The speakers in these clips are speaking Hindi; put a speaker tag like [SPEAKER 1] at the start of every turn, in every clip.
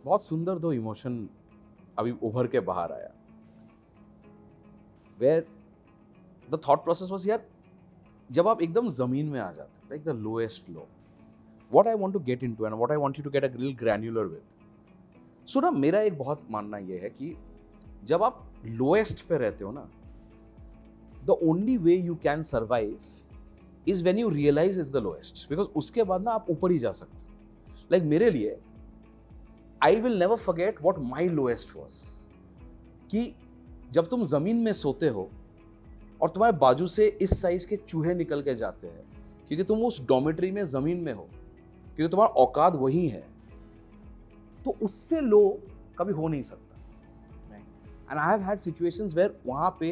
[SPEAKER 1] बहुत सुंदर दो इमोशन अभी उभर के बाहर आया, where the thought process was यार, जब आप एकदम जमीन में आ जाते हैं, like the lowest low, what I want to get into and what I want you to get a little granular with. So ना मेरा एक बहुत मानना ये है कि जब आप लोएस्ट पे रहते हो ना, the only way you can survive is when you realize is the lowest, because उसके बाद ना आप ऊपर ही जा सकते हो। लाइक मेरे लिए I will never forget what my lowest was, कि जब तुम जमीन में सोते हो और तुम्हारे बाजू से इस साइज के चूहे निकल के जाते हैं, क्योंकि तुम उस डॉर्मेट्री में जमीन में हो, क्योंकि तुम्हारा औकात वही है, तो उससे लो कभी हो नहीं सकता। And I have had situations where वहां पे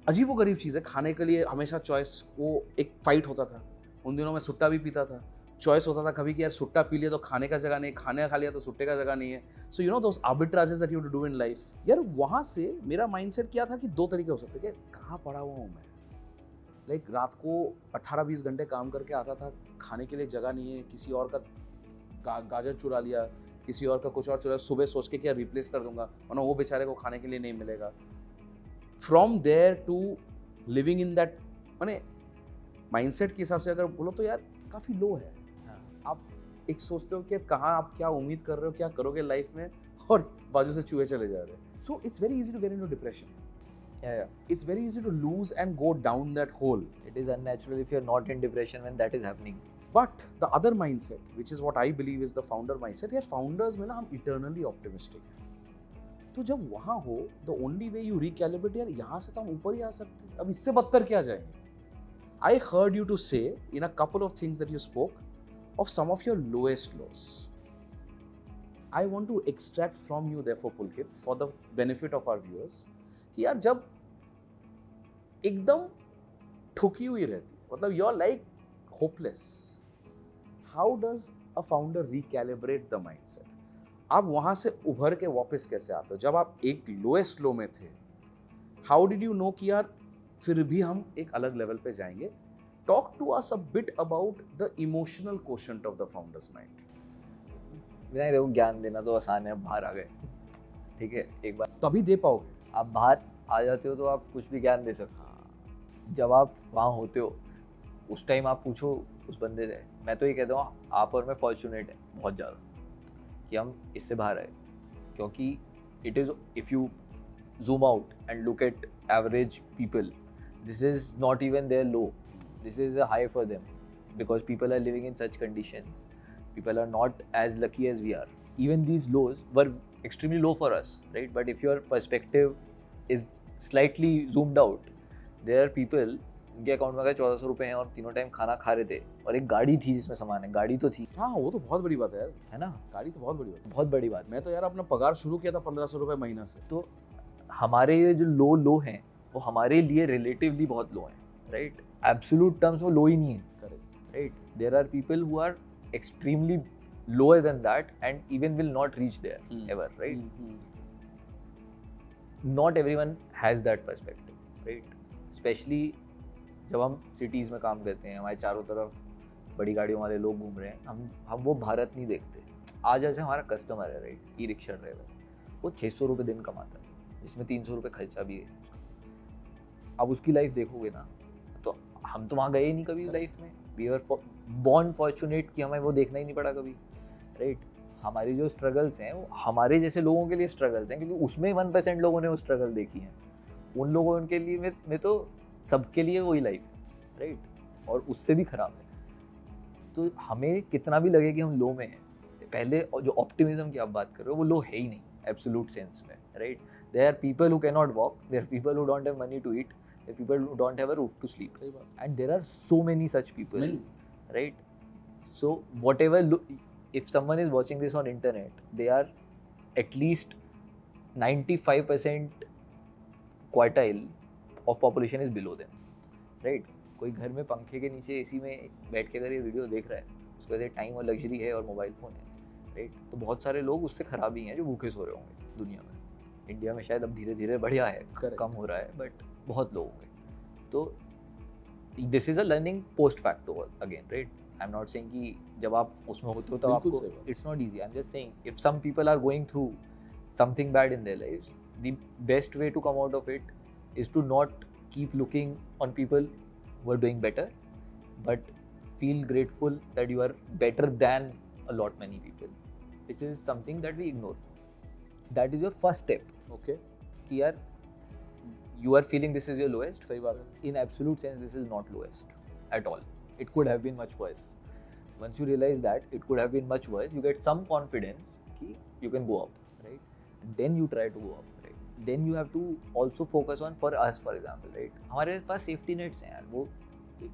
[SPEAKER 1] अजीबोगरीब चीज़ है, खाने के लिए हमेशा चॉइस, वो एक फाइट होता था। उन दिनों में सुट्टा भी पीता था, चॉइस होता था कभी कि यार सुट्टा पी लिया तो खाने का जगह नहीं, खाने खा लिया तो सुट्टे का जगह नहीं है। So you know those arbitrages that you to do in life. यार वहाँ से मेरा माइंडसेट क्या था कि दो तरीके हो सकते, कि कहाँ पड़ा हुआ हूँ मैं, लाइक रात को 18-20 घंटे काम करके आता था, खाने के लिए जगह नहीं है, किसी और का गाजर चुरा लिया, किसी और का कुछ और चुरा, सुबह सोच के क्या रिप्लेस कर दूंगा वरना वो बेचारे को खाने के लिए नहीं मिलेगा। From there to living in that, माने माइंडसेट के हिसाब से अगर बोलो तो यार काफ़ी लो है। आप एक सोचते हो कि कहाँ आप क्या उम्मीद कर रहे हो, क्या करोगे लाइफ में, और बाजू से चूहे चले जा रहे हैं। So it's very easy to get into depression. It's very easy to lose and go down that hole.
[SPEAKER 2] It is unnatural if you're not in depression when that is happening.
[SPEAKER 1] But the other mindset, which is what I believe is the founder mindset, यार founders में ना हम eternally optimistic हैं। तो जब वहाँ हो, the only way you recalibrate, यार यहाँ से तो हम ऊपर ही आ सकते हैं, अब इससे बदतर क्या जाएंगे। I heard you to say in a couple of things that you spoke of some of your lowest lows. I want to extract from you therefore, Pulkit, for the benefit of our viewers, कि यार जब एकदम ठुकी हुई रहती है, मतलब you are like hopeless, how does a founder recalibrate the mindset? आप वहां से उभर के वापस कैसे आते हो? जब आप एक लोएस्ट लो में थे, हाउ डिड यू नो कि यार फिर भी हम एक अलग लेवल पे जाएंगे? Talk to us a bit about the emotional quotient of the founder's mind.
[SPEAKER 2] Vinayak देखो, ज्ञान देना तो आसान है, बाहर आ गए, ठीक है, एक बार
[SPEAKER 1] तभी दे पाओगे।
[SPEAKER 2] आप बाहर आ जाते हो तो आप कुछ भी ज्ञान दे सकते हो। जब आप वहाँ होते हो उस टाइम आप पूछो उस बंदे से, मैं तो ये कहता हूँ आप और मैं फॉर्चुनेट है बहुत ज़्यादा कि हम इससे बाहर आए, क्योंकि it is if you zoom out and look at average people, this is not even there low, this is a high for them, because people are living in such conditions, people are not as lucky as we are. Even these lows were extremely low for us, right? But if your perspective is slightly zoomed out, there are people उनके अकाउंट में अगर 1400 रुपये हैं और तीनों टाइम खाना खा रहे थे और एक गाड़ी थी जिसमें सामान है, गाड़ी तो थी।
[SPEAKER 1] हाँ, वो तो बहुत बड़ी बात है यार,
[SPEAKER 2] है ना,
[SPEAKER 1] गाड़ी तो बहुत बड़ी बात है।
[SPEAKER 2] बहुत बड़ी बात।
[SPEAKER 1] मैं तो यार अपना पगार शुरू किया था 1500 रुपये महीना से।
[SPEAKER 2] तो हमारे ये जो लो हैं वो हमारे लिए रिलेटिवली बहुत लो हैं, राइट? एब्सोल्यूट टर्म्स वो लो ही नहीं है,
[SPEAKER 1] correct,
[SPEAKER 2] right? There are people who are extremely lower than that and even will not reach there ever, right? Not everyone has that perspective, right? Especially जब हम सिटीज़ में काम करते हैं, हमारे चारों तरफ बड़ी गाड़ियों वाले लोग घूम रहे हैं, हम वो भारत नहीं देखते। आज जैसे हमारा कस्टमर है, राइट, ई रिक्शा ड्राइवर, वो 600 रुपये दिन कमाता है, जिसमें 300 रुपये खर्चा भी है उसका। अब उसकी लाइफ देखोगे ना, तो हम तो वहाँ गए ही नहीं कभी लाइफ में। वी आर बॉर्न फॉर्चुनेट कि हमें वो देखना ही नहीं पड़ा कभी, राइट? हमारी जो स्ट्रगल्स हैं वो हमारे जैसे लोगों के लिए स्ट्रगल्स हैं, क्योंकि उसमें 1% लोगों ने वो स्ट्रगल देखी है। उन लोगों के लिए में तो सबके लिए वही लाइफ है, राइट? और उससे भी ख़राब है। तो हमें कितना भी लगे कि हम लो में हैं, पहले जो ऑप्टिमिज्म की आप बात कर रहे हो वो लो है ही नहीं एब्सोल्यूट सेंस में, right? There are people who can not walk, there are people who don't have money to eat, there are people who don't have a roof to sleep.
[SPEAKER 1] सही बात।
[SPEAKER 2] And there are so many such people, right? So whatever if someone is watching this on internet, they are at least 95% quartile of population is below them, right? कोई घर में पंखे के नीचे एसी में बैठ के अगर ये वीडियो देख रहा है, उसके वजह से टाइम और लग्जरी है और मोबाइल फ़ोन है, राइट? तो बहुत सारे लोग उससे ख़राब ही हैं जो भूखे सो रहे होंगे दुनिया में। इंडिया में शायद अब धीरे धीरे बढ़िया है, कम हो रहा है, बट बहुत लोग होंगे। तो this is a learning post facto again, right? I am not saying कि जब आप उसमें होते हो तब
[SPEAKER 1] बिल्कुल
[SPEAKER 2] आपको
[SPEAKER 1] सही बात।
[SPEAKER 2] It's not easy. I am just saying if some people are going through something bad in their lives, the best way to come out of it is to not keep looking on people who are doing better, but feel grateful that you are better than a lot many people, which is something that we ignore. That is your first step.
[SPEAKER 1] Okay,
[SPEAKER 2] कि यार you are feeling this is your lowest.
[SPEAKER 1] सही बात है.
[SPEAKER 2] In absolute sense, this is not lowest at all. It could have been much worse. Once you realize that it could have been much worse, you get some confidence कि you can go up, right? And then you try to go up, right? Then you have to also focus on, for us for example, right? हमारे पास सेफ्टी नेट्स हैं यार, वो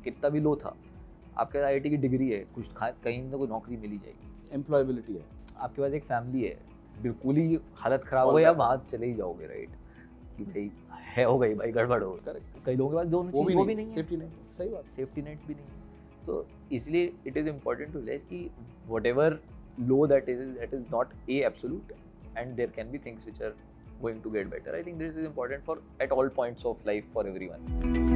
[SPEAKER 2] कितना भी लो था, आपके पास IIT की डिग्री है, कुछ कहीं ना कोई नौकरी मिल ही जाएगी,
[SPEAKER 1] एम्प्लॉयबिलिटी है.
[SPEAKER 2] आपके पास एक फैमिली है, बिल्कुल ही हालत खराब हो गई आप वहाँ चले ही जाओगे, राइट? कि भाई है हो गई भाई गड़बड़ हो.
[SPEAKER 1] करेक्ट.
[SPEAKER 2] कई लोगों के पास दोनों
[SPEAKER 1] वो
[SPEAKER 2] चीज़ वो भी नहीं है,
[SPEAKER 1] सेफ्टी नेट. सही बात.
[SPEAKER 2] सेफ्टी नेट्स भी नहीं है. तो इसलिए it is important to realise कि whatever low that is not a absolute, and there can be things which are going to get better. I think this is important for at all points of life for everyone.